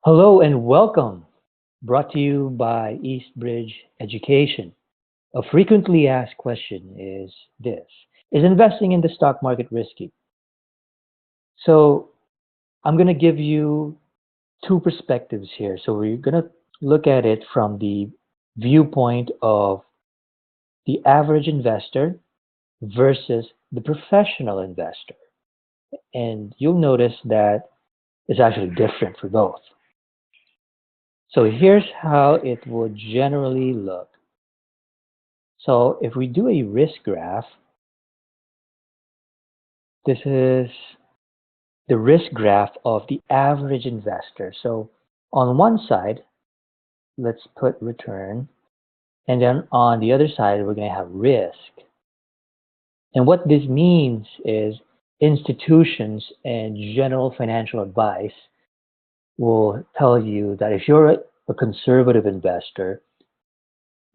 Hello and welcome, brought to you by Eastbridge Education. A frequently asked question is this: is investing in the stock market risky? So I'm going to give you two perspectives here. So we're going to look at it from the viewpoint of the average investor versus the professional investor. And you'll notice that it's actually different for both. So here's how it would generally look. So if we do a risk graph, this is the risk graph of the average investor. So on one side, let's put return, and then on the other side, we're going to have risk. And what this means is institutions and general financial advice will tell you that if you're a conservative investor,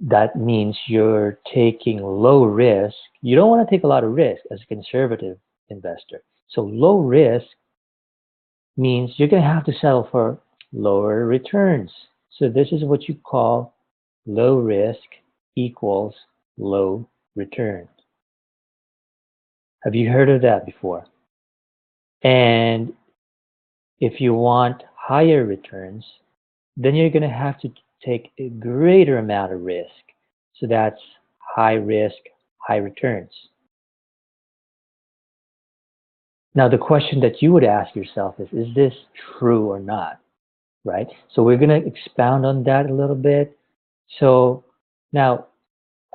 that means you're taking low risk. You don't want to take a lot of risk as a conservative investor. So low risk means you're going to have to settle for lower returns. So this is what you call low risk equals low return. Have you heard of that before? And if you want higher returns, then you're going to have to take a greater amount of risk. So that's high risk, high returns. Now, the question that you would ask yourself is this true or not? Right? So we're going to expound on that a little bit. So now,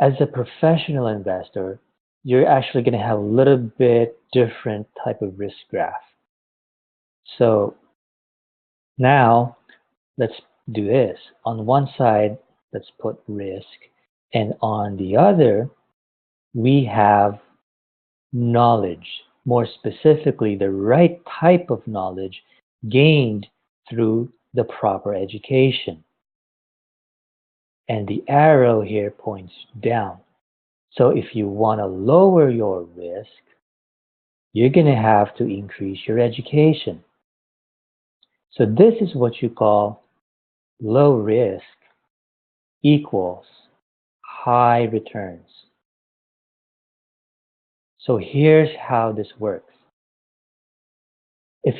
as a professional investor, you're actually going to have a little bit different type of risk graph. So now, let's do this. On one side, let's put risk, and on the other, we have knowledge, more specifically, the right type of knowledge gained through the proper education. And the arrow here points down. So if you want to lower your risk, you're going to have to increase your education. So this is what you call low risk equals high returns. So here's how this works. If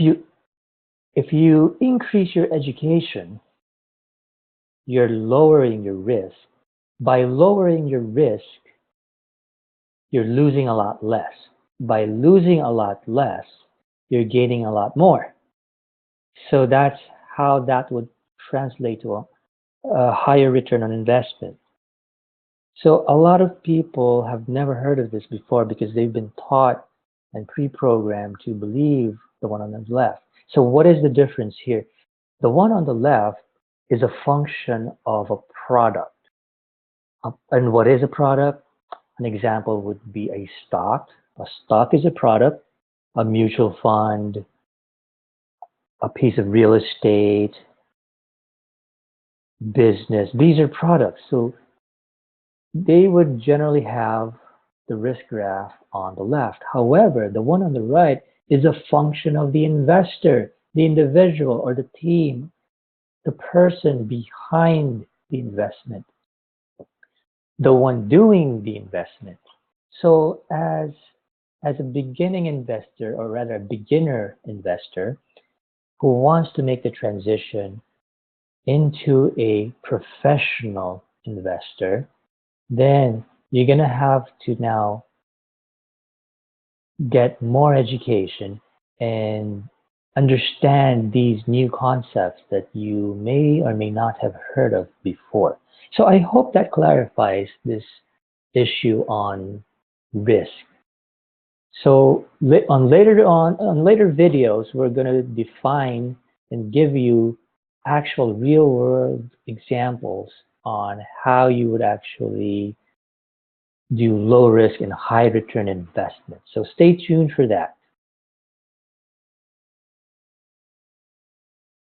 you increase your education, you're lowering your risk. By lowering your risk, you're losing a lot less. By losing a lot less, you're gaining a lot more. So that's how that would translate to a higher return on investment. So a lot of people have never heard of this before because they've been taught and pre-programmed to believe the one on the left. So what is the difference here? The one on the left is a function of a product. And what is a product? An example would be a stock. A stock is a product, a mutual fund, a piece of real estate, business. These are products. So they would generally have the risk graph on the left. However, the one on the right is a function of the investor, the individual or the team, the person behind the investment, the one doing the investment. So as a beginning investor, or rather a beginner investor who wants to make the transition into a professional investor, then you're going to have to now get more education and understand these new concepts that you may or may not have heard of before. So I hope that clarifies this issue on risk. So on later videos, we're going to define and give you actual real world examples on how you would actually do low risk and high return investments. So stay tuned for that.